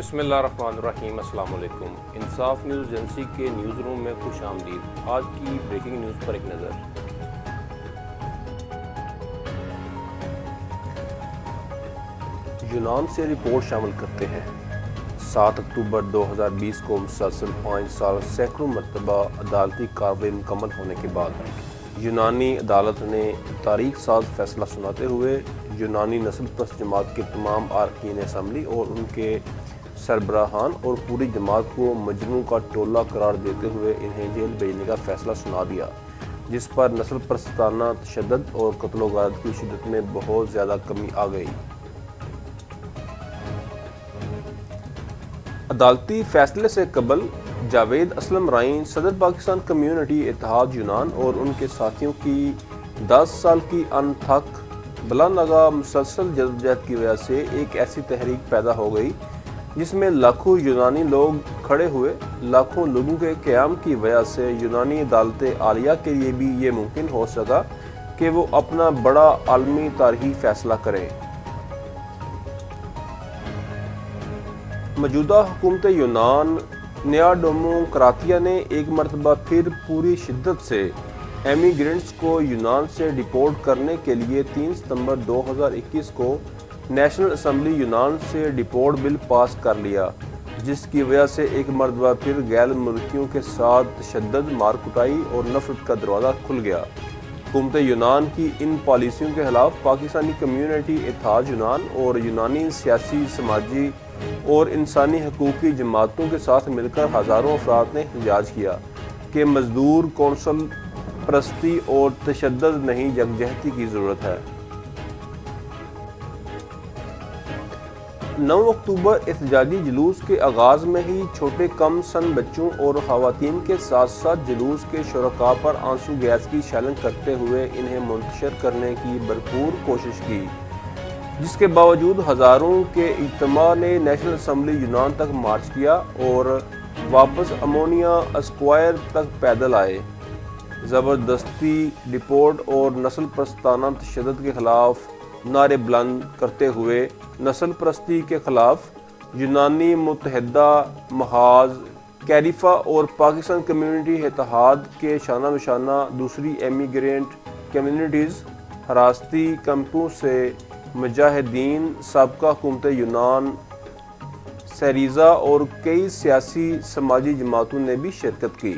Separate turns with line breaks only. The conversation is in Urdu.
بسم اللہ الرحمن الرحیم۔ السلام علیکم۔ انصاف نیوز ایجنسی کے نیوز روم میں خوش آمدید۔ آج کی بریکنگ نیوز پر ایک نظر۔ یونان سے رپورٹ شامل کرتے ہیں۔ 7 اکتوبر 2020 کو مسلسل 5 سال سینکڑوں مرتبہ عدالتی کارروائی مکمل ہونے کے بعد یونانی عدالت نے تاریخ ساز فیصلہ سناتے ہوئے یونانی نسل پرست جماعت کے تمام ارکین اسمبلی اور ان کے سربراہان اور پوری جماعت کو مجرموں کا ٹولہ قرار دیتے ہوئے انہیں جیل بھیجنے کا فیصلہ سنا دیا، جس پر نسل پرستانہ تشدد اور قتل و غارت کی شدت میں بہت زیادہ کمی آ گئی۔ عدالتی فیصلے سے قبل جاوید اسلم رائیں صدر پاکستان کمیونٹی اتحاد یونان اور ان کے ساتھیوں کی 10 سال کی انتھک بلا نگاہ مسلسل جدوجہد کی وجہ سے ایک ایسی تحریک پیدا ہو گئی جس میں لاکھوں یونانی لوگ کھڑے ہوئے۔ لاکھوں لوگوں کے قیام کی وجہ سے یونانی عدالت عالیہ کے لیے بھی یہ ممکن ہو سکا کہ وہ اپنا بڑا عالمی تاریخی فیصلہ کریں۔ موجودہ حکومت یونان نیا ڈیموکراتیا نے ایک مرتبہ پھر پوری شدت سے ایمیگرینٹس کو یونان سے ڈیپورٹ کرنے کے لیے 3 ستمبر 2021 کو نیشنل اسمبلی یونان سے ڈیپورٹ بل پاس کر لیا، جس کی وجہ سے ایک مرتبہ پھر غیر ملکیوں کے ساتھ تشدد، مار کٹائی اور نفرت کا دروازہ کھل گیا۔ حکومت یونان کی ان پالیسیوں کے خلاف پاکستانی کمیونٹی اتحاد یونان اور یونانی سیاسی، سماجی اور انسانی حقوق کی جماعتوں کے ساتھ مل کر ہزاروں افراد نے احتجاج کیا کہ مزدور کونسل پرستی اور تشدد نہیں، یکجہتی کی ضرورت ہے۔ 9 اکتوبر احتجاجی جلوس کے آغاز میں ہی چھوٹے کم سن بچوں اور خواتین کے ساتھ ساتھ جلوس کے شرکاء پر آنسو گیس کی شیلنگ کرتے ہوئے انہیں منتشر کرنے کی بھرپور کوشش کی، جس کے باوجود ہزاروں کے اجتماع نے نیشنل اسمبلی یونان تک مارچ کیا اور واپس امونیا اسکوائر تک پیدل آئے۔ زبردستی ڈیپورٹ اور نسل پرستانہ تشدد کے خلاف نعرے بلند کرتے ہوئے نسل پرستی کے خلاف یونانی متحدہ محاذ کیریفا اور پاکستان کمیونٹی اتحاد کے شانہ بشانہ دوسری ایمیگرینٹ کمیونٹیز، حراستی کیمپوں سے مجاہدین، سابقہ حکومت یونان، سیریزا اور کئی سیاسی سماجی جماعتوں نے بھی شرکت کی۔